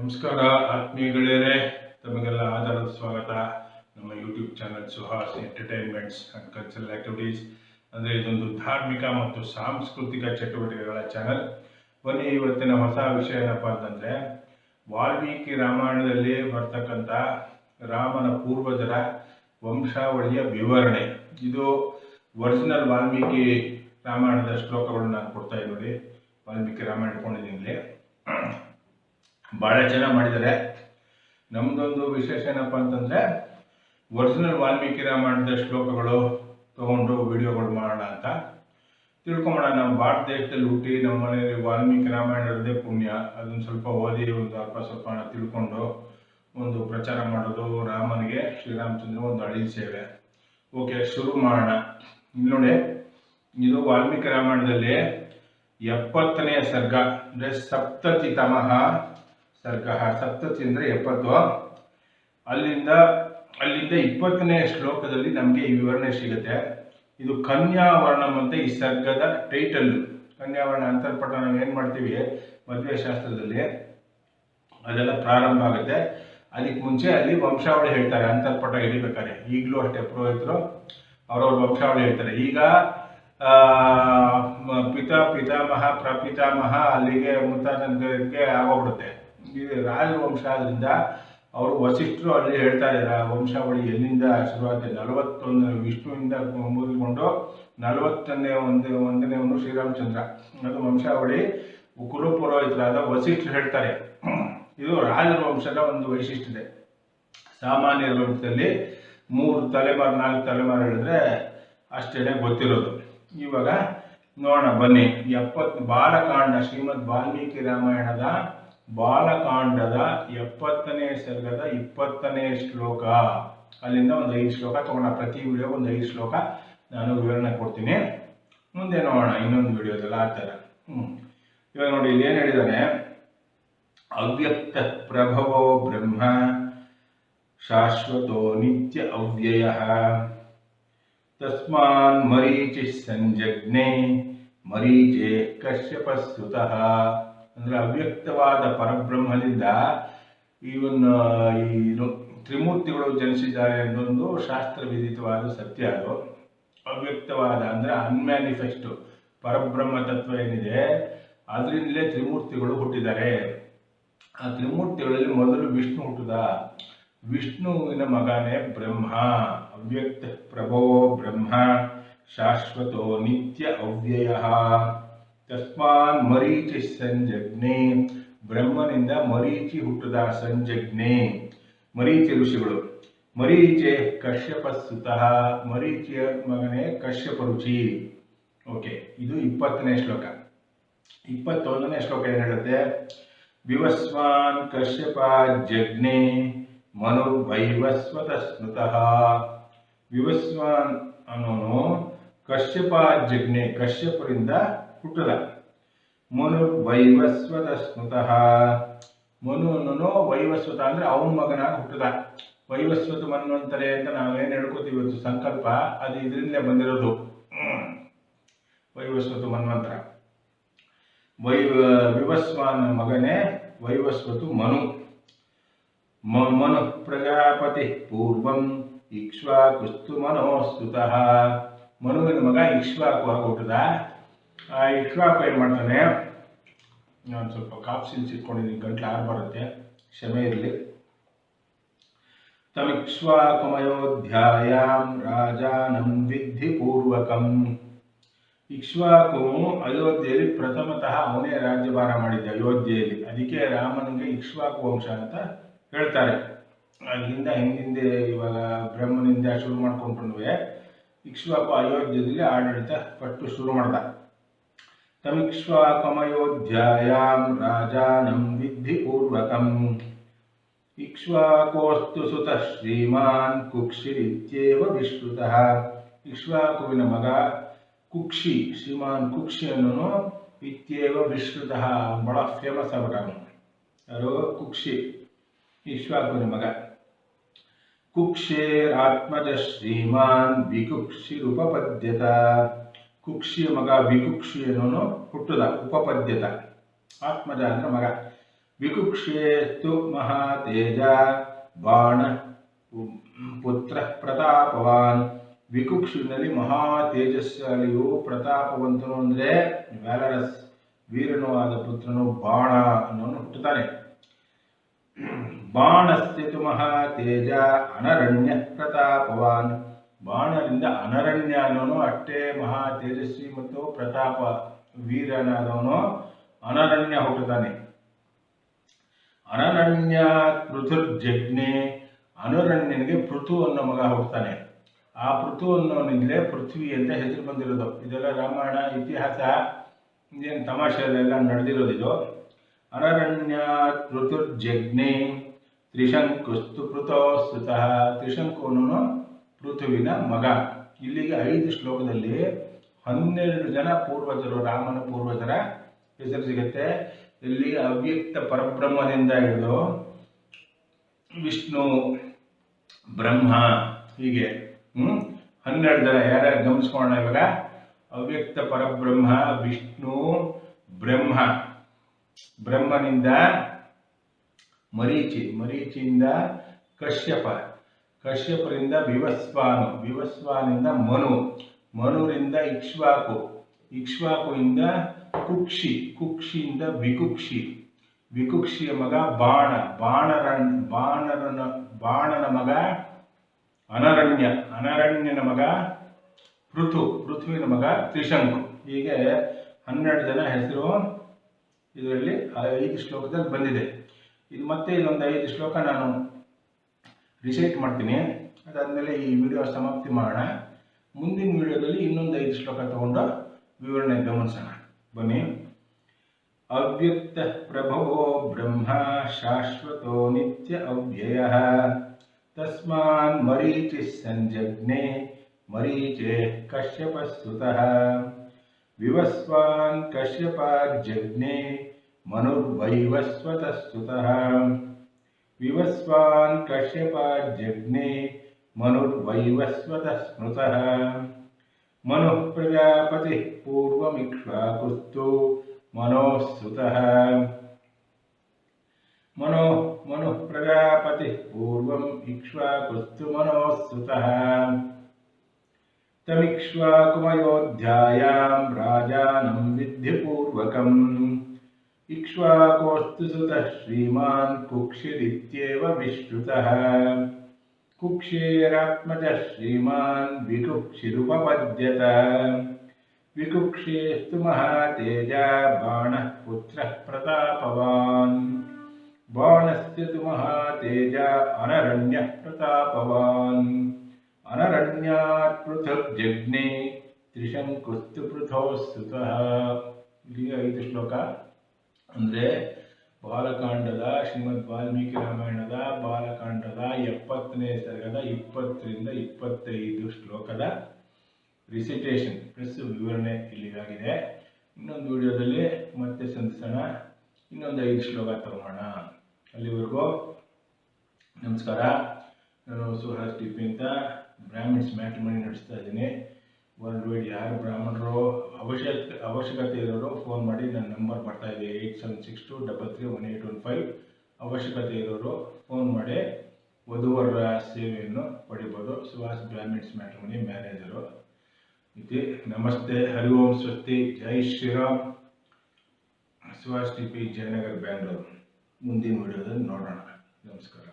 ನಮಸ್ಕಾರ ಆತ್ಮೀಯಗಳೇ, ತಮಗೆಲ್ಲ ಆಧಾರದ ಸ್ವಾಗತ. ನಮ್ಮ YouTube channel Suhas entertainments and cultural activities ಅಂದರೆ ಇದೊಂದು ಧಾರ್ಮಿಕ ಮತ್ತು ಸಾಂಸ್ಕೃತಿಕ ಚಟುವಟಿಕೆಗಳ ಚಾನಲ್. ಬನ್ನಿ, ಇವತ್ತಿನ ಹೊಸ ವಿಷಯ ಏನಪ್ಪ ಅಂತಂದರೆ, ವಾಲ್ಮೀಕಿ ರಾಮಾಯಣದಲ್ಲಿ ಬರ್ತಕ್ಕಂಥ ರಾಮನ ಪೂರ್ವಜರ ವಂಶಾವಳಿಯ ವಿವರಣೆ. ಇದು ಒರಿಜಿನಲ್ ವಾಲ್ಮೀಕಿ ರಾಮಾಯಣದ ಶ್ಲೋಕಗಳನ್ನು ನಾನು ಕೊಡ್ತಾ ನೋಡಿ. ವಾಲ್ಮೀಕಿ ರಾಮಾಯಣ ಇಟ್ಕೊಂಡಿದ್ದೀನಿ. ಭಾಳ ಚೆನ್ನಾಗಿ ಮಾಡಿದ್ದಾರೆ. ನಮ್ಮದೊಂದು ವಿಶೇಷ ಏನಪ್ಪ ಅಂತಂದರೆ, ಒರಿಜಿನಲ್ ವಾಲ್ಮೀಕಿ ರಾಮಾಯಣದ ಶ್ಲೋಕಗಳು ತೊಗೊಂಡು ವಿಡಿಯೋಗಳು ಮಾಡೋಣ ಅಂತ ತಿಳ್ಕೊಂಬೋಣ. ನಮ್ಮ ಭಾರತ ದೇಶದಲ್ಲಿ ಹುಟ್ಟಿ ನಮ್ಮ ಮನೆಯಲ್ಲಿ ವಾಲ್ಮೀಕಿ ರಾಮಾಯಣ ಇರೋದೇ ಪುಣ್ಯ. ಅದನ್ನು ಸ್ವಲ್ಪ ಓದಿ ಒಂದು ಸ್ವಲ್ಪ ತಿಳ್ಕೊಂಡು ಒಂದು ಪ್ರಚಾರ ಮಾಡೋದು. ರಾಮನಿಗೆ ಶ್ರೀರಾಮಚಂದ್ರ ಒಂದು ಅಳಿ ಸೇವೆ. ಓಕೆ, ಶುರು ಮಾಡೋಣ. ನೋಡಿ, ಇದು ವಾಲ್ಮೀಕಿ ರಾಮಾಯಣದಲ್ಲಿ 70ನೇ ಸರ್ಗ ಅಂದರೆ ಸಪ್ತತಿತಮಃ ಸರ್ಗ. ಸಪ್ತತಿ ಅಂದರೆ 70. ಅಲ್ಲಿಂದ 20ನೇ ಶ್ಲೋಕದಲ್ಲಿ ನಮಗೆ ಈ ವಿವರಣೆ ಸಿಗುತ್ತೆ. ಇದು ಕನ್ಯಾವರ್ಣಂ ಅಂತ ಈ ಸರ್ಗದ ಟೈಟಲ್ಲು. ಕನ್ಯಾವರ್ಣ ಅಂತರ್ಪಟ ನಾವು ಏನು ಮಾಡ್ತೀವಿ ಮದುವೆ ಶಾಸ್ತ್ರದಲ್ಲಿ, ಅದೆಲ್ಲ ಪ್ರಾರಂಭ ಆಗುತ್ತೆ. ಅದಕ್ಕೆ ಮುಂಚೆ ಅಲ್ಲಿ ವಂಶಾವಳಿ ಹೇಳ್ತಾರೆ ಅಂತರ್ಪಟ ಹಿಡಿಬೇಕಾದ್ರೆ. ಈಗಲೂ ಅಷ್ಟೇ ಪುರೋಹಿತರು ಅವ್ರವ್ರ ವಂಶಾವಳಿ ಹೇಳ್ತಾರೆ. ಈಗ ಪಿತಾಮಹ ಪ್ರಪಿತಾಮಹ ಅಲ್ಲಿಗೆ ಮುತ್ತಾತನಿಗೆ ಆಗೋಗ್ಬಿಡುತ್ತೆ. ಇದು ರಾಜವಂಶ ಆದ್ರಿಂದ ಅವರು ವಸಿಷ್ಠರು ಅಲ್ಲಿ ಹೇಳ್ತಾರೆ ವಂಶಾವಳಿ ಎಲ್ಲಿಂದ ಶುರುವಾಗುತ್ತೆ. 41 ವಿಷ್ಣುವಿಂದ ಮುಗಿದುಕೊಂಡು 41ನೇವನು ಶ್ರೀರಾಮಚಂದ್ರ. ಅದು ವಂಶಾವಳಿ ಕುಲಪುರೋಹಿತರಾದ ವಸಿಷ್ಠರು ಹೇಳ್ತಾರೆ. ಇದು ರಾಜರ ವಂಶದ ಒಂದು ವೈಶಿಷ್ಟ್ಯತೆ. ಸಾಮಾನ್ಯರ ವಂಶದಲ್ಲಿ 3 ತಲೆಮಾರು 4 ತಲೆಮಾರು ಹೇಳಿದ್ರೆ ಅಷ್ಟೇ ಗೊತ್ತಿರೋದು. ಇವಾಗ ನೋಡೋಣ ಬನ್ನಿ. 70 ಬಾಲಕಾಂಡ, ಶ್ರೀಮದ್ ವಾಲ್ಮೀಕಿ ರಾಮಾಯಣದ ಬಾಲಕಾಂಡದ 70ನೇ ಸರ್ಗದ 20ನೇ ಶ್ಲೋಕ. ಅಲ್ಲಿಂದ ಒಂದು 5 ಶ್ಲೋಕ ತಗೋಣ. ಪ್ರತಿ ವಿಡಿಯೋ ಒಂದು 5 ಶ್ಲೋಕ ನಾನು ವಿವರಣೆ ಕೊಡ್ತೀನಿ. ಮುಂದೆ ನೋಡೋಣ ಇನ್ನೊಂದು ವಿಡಿಯೋದಲ್ಲ ಆ ಥರ. ಇವಾಗ ನೋಡಿ, ಇಲ್ಲಿ ಏನು ಹೇಳಿದ್ದಾನೆ, ಅವ್ಯಕ್ತ ಪ್ರಭವೋ ಬ್ರಹ್ಮ ಶಾಶ್ವತೋ ನಿತ್ಯ ಅವ್ಯಯ ತಸ್ಮಾನ್ ಮರೀಚಿ ಸಂಜಜ್ಞೆ ಮರೀಚೆ ಕಶ್ಯಪಸ್ತುತಃ. ಅಂದರೆ ಅವ್ಯಕ್ತವಾದ ಪರಬ್ರಹ್ಮದಿಂದ ಇವನ್ನ ಈ ತ್ರಿಮೂರ್ತಿಗಳು ಜನಿಸಿದ್ದಾರೆ ಅನ್ನೊಂದು ಶಾಸ್ತ್ರವಿಧಿತವಾದ ಸತ್ಯ. ಅದು ಅವ್ಯಕ್ತವಾದ ಅಂದರೆ ಅನ್ಮ್ಯಾನಿಫೆಸ್ಟ್ ಪರಬ್ರಹ್ಮ ತತ್ವ ಏನಿದೆ ಅದರಿಂದಲೇ ತ್ರಿಮೂರ್ತಿಗಳು ಹುಟ್ಟಿದ್ದಾರೆ. ಆ ತ್ರಿಮೂರ್ತಿಗಳಲ್ಲಿ ಮೊದಲು ವಿಷ್ಣು ಹುಟ್ಟಿದ. ವಿಷ್ಣುವಿನ ಮಗನೇ ಬ್ರಹ್ಮ. ಅವ್ಯಕ್ತ ಪ್ರಭವೋ ಬ್ರಹ್ಮ ಶಾಶ್ವತೋ ನಿತ್ಯ ಅವ್ಯಯ ತಸ್ಮಾನ್ ಮರೀಚಿ ಸಂಜಜ್ಞೆ. ಬ್ರಹ್ಮನಿಂದ ಮರೀಚಿ ಹುಟ್ಟಿದ. ಸಂಜಜ್ಞೆ ಮರೀಚಿ ಋಷಿಗಳು. ಮರೀಚೆ ಕಶ್ಯಪ ಸುತಃ. ಮರೀಚಿಯ ಮಗನೇ ಕಶ್ಯಪ ರುಚಿ. ಓಕೆ, ಇದು 20ನೇ ಶ್ಲೋಕ. 21ನೇ ಶ್ಲೋಕ ಏನು ಹೇಳುತ್ತೆ, ವಿವಸ್ವಾನ್ ಕಶ್ಯಪ ಜಜ್ಞೆ ಮನುರ್ವೈವಸ್ವತ ಸ್ಮೃತಃ. ವಿವಸ್ವಾನ್ ಅನ್ನೋನು ಕಶ್ಯಪ ಜಜ್ಞೆ, ಕಶ್ಯಪರಿಂದ ಹುಟ್ಟದ. ಮನುರ್ವೈವಸ್ವತ ಸ್ಮೃತಃ. ಮನು ಅನ್ನೋನು ವೈವಸ್ವತ ಅಂದರೆ ಅವನ ಮಗನಾಗಿ ಹುಟ್ಟದ. ವೈವಸ್ವತ ಮನ್ವಂತರೆ ಅಂತ ನಾವೇನು ಹೇಳ್ಕೊತೀವಿ ಇವತ್ತು ಸಂಕಲ್ಪ, ಅದು ಇದರಿಂದಲೇ ಬಂದಿರೋದು. ವೈವಸ್ವತ ಮನ್ವಂತರ. ವಿವಸ್ವಾನ್ ಮಗನೇ ವೈವಸ್ವತು ಮನು. ಮನು ಪ್ರಜಾಪತಿ ಪೂರ್ವಂ ಇಕ್ಷ್ವಾಕುಸ್ತು ಮನೋಸ್ತುತಃ. ಮನುವಿನ ಮಗ ಇಕ್ಷ್ವಾಕು ಆಗಿ ಹುಟ್ಟದ. ಆ ಇಕ್ಷ್ವಾಕು ಏನು ಮಾಡ್ತಾನೆ, ನಾನು ಸ್ವಲ್ಪ ಕಾಫ್ ಸಿಲ್ಸಿಟ್ಕೊಂಡಿದ್ದೀನಿ, ಗಂಟ್ಲು ಆರು ಬರುತ್ತೆ, ಕ್ಷಮೆ ಇರಲಿ. ತಮಿಕ್ಷ್ವಾಕುಮಯೋಧ್ಯಾಯಾಂ ರಾಜಾನಂ ವಿಧಿ ಪೂರ್ವಕಂ. ಇಕ್ಷ್ವಾಕು ಅಯೋಧ್ಯೆಯಲ್ಲಿ ಪ್ರಥಮತಃ ಅವನೇ ರಾಜ್ಯಭಾರ ಮಾಡಿದ್ದ ಅಯೋಧ್ಯೆಯಲ್ಲಿ. ಅದಕ್ಕೆ ರಾಮನಿಗೆ ಇಕ್ಷ್ವಾಕು ವಂಶ ಅಂತ ಹೇಳ್ತಾರೆ. ಅಲ್ಲಿಂದ ಹಿಂದಿಂದೆ ಇವಾಗ ಬ್ರಹ್ಮನಿಂದ ಶುರು ಮಾಡ್ಕೊಂಡು ಇಕ್ಷ್ವಾಕು ಅಯೋಧ್ಯೆಯಲ್ಲಿ ಆಡಳಿತ ಪಟ್ಟು ಶುರು ಮಾಡ್ದ. ತಮಿಕ್ಷ್ವಾಕಮಯೋಧ್ಯಾಯಾಂ ರಾಜಾನಂ ವಿಧಿ ಪೂರ್ವಕಂ ಇಕ್ಷ್ವಾಕೋಸ್ತು ಸುತ ಶ್ರೀಮಾನ್ ಕುಕ್ಷಿರಿತ್ಯೇವ ವಿಶ್ರುತಃ. ಇಕ್ಷ್ವಾಕುವಿನ ಮಗ ಕುಕ್ಷಿ, ಶ್ರೀಮಾನ್ ಕುಕ್ಷಿ ಅನ್ನೋನು ಇತ್ಯೇವ ವಿಶ್ರುತಃ. ಬಹಳ ಫೇಮಸ್ ಆಗ್ಬಿಟ್ಟ. ಯಾರು? ಕುಕ್ಷಿ, ಇಕ್ಷ್ವಾಕುವಿನ ಮಗ. ಕುಕ್ಷೇರಾತ್ಮಜ ಶ್ರೀಮಾನ್ ವಿಕುಕ್ಷಿರುಪಪದ್ಯತ. ಕುಕ್ಷಿಯ ಮಗ ವಿಕುಕ್ಷಿ ಅನ್ನೋನು ಹುಟ್ಟದ. ಉಪಪದ್ಯತ, ಆತ್ಮಜ ಅಂದ್ರೆ ಮಗ. ವಿಕುಕ್ಷೇಸ್ತು ಮಹಾತೇಜ ಬಾಣ ಪುತ್ರ ಪ್ರತಾಪವಾನ್. ವಿಕುಕ್ಷುವಿನಲ್ಲಿ ಮಹಾ ತೇಜಸ್ಸಾಲಿಯು ಪ್ರತಾಪವಂತನು ಅಂದರೆ ವ್ಯಾಲರಸ್ ವೀರನೂ ಆದ ಪುತ್ರನು ಬಾಣ ಅನ್ನೋನು ಹುಟ್ಟುತ್ತಾನೆ. ಬಾಣಸ್ಥಿತು ಮಹಾತೇಜ ಅನರಣ್ಯ ಪ್ರತಾಪವಾನ್. ಬಾಣದಿಂದ ಅನರಣ್ಯ ಅನ್ನೋನು ಅಷ್ಟೇ ಮಹಾ ತೇಜಸ್ವಿ ಮತ್ತು ಪ್ರತಾಪ ವೀರನಾದವನು ಅನರಣ್ಯ ಹುಟ್ಟುತ್ತಾನೆ. ಅನರಣ್ಯ ಪೃಥುರ್ಜಜ್ಞೆ. ಅನರಣ್ಯನಿಗೆ ಪೃಥು ಅನ್ನೋ ಮಗ ಹುಟ್ಟುತ್ತಾನೆ. ಆ ಪೃಥು ಅನ್ನೋನಿಂದಲೇ ಪೃಥ್ವಿ ಅಂತ ಹೆಸರು ಬಂದಿರೋದು. ಇದೆಲ್ಲ ರಾಮಾಯಣ ಇತಿಹಾಸ, ಇದೇನು ತಮಾಷೆಯಲ್ಲೆಲ್ಲ ನಡೆದಿರೋದು ಇದು. ಅನರಣ್ಯ ಪೃಥುರ್ಜಜ್ಞೆ ತ್ರಿಶಂಕುಸ್ತು ಪೃಥೋಸ್ತುತಃ. ತ್ರಿಶಂಕುವನು ಪೃಥುವಿನ ಮಗ. ಇಲ್ಲಿಗೆ 5 ಶ್ಲೋಕದಲ್ಲಿ 12 ಜನ ಪೂರ್ವಜರು, ರಾಮನ ಪೂರ್ವಜರ ಹೆಸರು ಸಿಗುತ್ತೆ. ಇಲ್ಲಿ ಅವ್ಯಕ್ತ ಪರಬ್ರಹ್ಮದಿಂದ ಹಿಡಿದು ವಿಷ್ಣು, ಬ್ರಹ್ಮ, ಹೀಗೆ 12 ಜನ ಯಾರ್ಯಾರು ಗಮನಿಸ್ಕೊಳ್ಳೋಣ ಇವಾಗ. ಅವ್ಯಕ್ತ ಪರಬ್ರಹ್ಮ, ವಿಷ್ಣು, ಬ್ರಹ್ಮ, ಬ್ರಹ್ಮನಿಂದ ಮರೀಚಿ, ಮರೀಚಿಯಿಂದ ಕಶ್ಯಪ, ಕಶ್ಯಪರಿಂದ ವಿವಸ್ವಾನು, ವಿವಸ್ವಾನಿಂದ ಮನು, ಮನುರಿಂದ ಇಕ್ಷ್ವಾಕು, ಇಕ್ಷ್ವಾಕುವಿಂದ ಕುಕ್ಷಿ, ಕುಕ್ಷಿಯಿಂದ ವಿಕುಕ್ಷಿ, ವಿಕುಕ್ಷಿಯ ಮಗ ಬಾಣ, ಬಾಣನ ಮಗ ಅನರಣ್ಯ, ಅನರಣ್ಯನ ಮಗ ಪೃಥು, ಪೃಥ್ವಿನ ಮಗ ತ್ರಿಶಂಕು. ಹೀಗೆ 12 ಜನ ಹೆಸರು ಇದರಲ್ಲಿ 5 ಶ್ಲೋಕದಲ್ಲಿ ಬಂದಿದೆ. ಇದು ಮತ್ತೆ ಇದೊಂದು 5 ಶ್ಲೋಕ ನಾನು ರಿಸೈಟ್ ಮಾಡ್ತೀನಿ. ಅದಾದಮೇಲೆ ಈ ವಿಡಿಯೋ ಸಮಾಪ್ತಿ ಮಾಡೋಣ. ಮುಂದಿನ ವಿಡಿಯೋದಲ್ಲಿ ಇನ್ನೊಂದು 5 ಶ್ಲೋಕ ತಗೊಂಡು ವಿವರಣೆ ಗಮನಿಸೋಣ. ಬನ್ನಿ. ಅವ್ಯಕ್ತ ಪ್ರಭವೋ ಬ್ರಹ್ಮ ಶಾಶ್ವತೋ ನಿತ್ಯ ಅವ್ಯಯಃ ತಸ್ಮಾನ್ ಮರೀಚಿ ಸಂಜಜ್ಞೆ ಮರೀಚೆ ಕಶ್ಯಪಸ್ತುತಃ ವಿವಸ್ವಾನ್ ಕಶ್ಯಪಾಜ್ಜಜ್ಞೆ ಮನುರ್ವೈವಸ್ವತಸ್ತುತಃ ವಿವಸ್ವಾನ್ ಕಶ್ಯಪಾಜ್ಜಜ್ಞೆ ಮನುರ್ವೈವಸ್ವತಃ ಸ್ಮೃತಃ ಮನುಃ ಪ್ರಜಾಪತಿ ಪೂರ್ವಮಿಕ್ಷ್ವಾಕುಸ್ತು ಮನೋಸ್ತುತಃ ಮನುಃ ಪ್ರಜಾಪತಿ ಪೂರ್ವಂ ಇಕ್ಷ್ವಾಕುಸ್ತು ಮನೋಸ್ತುತಃ ತಮಿಕ್ಷ್ವಾಕುಮಯೋಧ್ಯಾಯಾಂ ರಾಜಾನಂ ವಿದ್ಧಿಪೂರ್ವಕಂ ಇಕ್ಷ್ವಾಕೋಸ್ತು ಸುತಃ ಶ್ರೀಮಾನ್ ಕುಕ್ಷಿರಿತ್ಯೇವ ವಿಶ್ರುತಃ ಕುಕ್ಷೇರಾತ್ಮಜಃ ಶ್ರೀಮಾನ್ ವಿಕುಕ್ಷಿರುಪಪದ್ಯತ ವಿಕುಕ್ಷೇಸ್ತು ಮಹಾತೇಜ ಬಾಣಃ ಪುತ್ರಃ ಪ್ರತಾಪವಾನ್ ಬಾಣಸ್ಯ ತು ಮಹಾತೇಜ ಅನರಣ್ಯಃ ಪ್ರತಾಪವಾನ್ ಅನರಣ್ಯಾತ್ ಪೃಥುರ್ಜಜ್ಞೆ ತ್ರಿಶಂಕುಸ್ತು ಪೃಥೋಸ್ತುತಃ. ಇಲ್ಲಿಗೆ 5 ಶ್ಲೋಕ. ಅಂದರೆ ಬಾಲಕಾಂಡದ ಶ್ರೀಮದ್ ವಾಲ್ಮೀಕಿ ರಾಮಾಯಣದ ಬಾಲಕಾಂಡದ 70ನೇ ಸರ್ಗದ 20ರಿಂದ 25 ಶ್ಲೋಕದ ರಿಸಿಟೇಷನ್ ಪ್ಲಸ್ ವಿವರಣೆ ಇಲ್ಲಿಗಾಗಿದೆ. ಇನ್ನೊಂದು ವಿಡಿಯೋದಲ್ಲಿ ಮತ್ತೆ ಸಂಧಿಸೋಣ. ಇನ್ನೊಂದು 5 ಶ್ಲೋಕ ತಗೋಣ. ಅಲ್ಲಿವರೆಗೂ ನಮಸ್ಕಾರ. ನಾನು ಸುಹಾಸ್ ಟಿಪಿ ಅಂತ ಬ್ರಾಹ್ಮಿನ್ಸ್ ಮ್ಯಾಟ್ರಿಮನಿ ನಡೆಸ್ತಾ ಇದ್ದೀನಿ. ವರ್ಲ್ಡ್ ವೈಡ್ ಯಾರು ಬ್ರಾಹ್ಮಣರು ಅವಶ್ಯಕತೆ ಇರೋರು ಫೋನ್ ಮಾಡಿ. ನನ್ನ ನಂಬರ್ ಬರ್ತಾ ಇದೆ 8762331815. ಅವಶ್ಯಕತೆ ಇರೋರು ಫೋನ್ ಮಾಡಿ ವಧುವರ ಸೇವೆಯನ್ನು ಪಡಿಬೋದು. Suhas Brahmins matrimony manager. ಇತಿ ನಮಸ್ತೆ, ಹರಿ ಓಂ, ಸ್ವಸ್ತಿ, ಜೈ ಶ್ರೀರಾಮ್. ಸುಹಾಸ್ ಟಿಪಿ, ಜಯನಗರ್, ಬ್ಯಾಂಗ್ಳೂರು. ಮುಂದಿನ ವಿಡಿಯೋದಲ್ಲಿ ನೋಡೋಣ. ನಮಸ್ಕಾರ.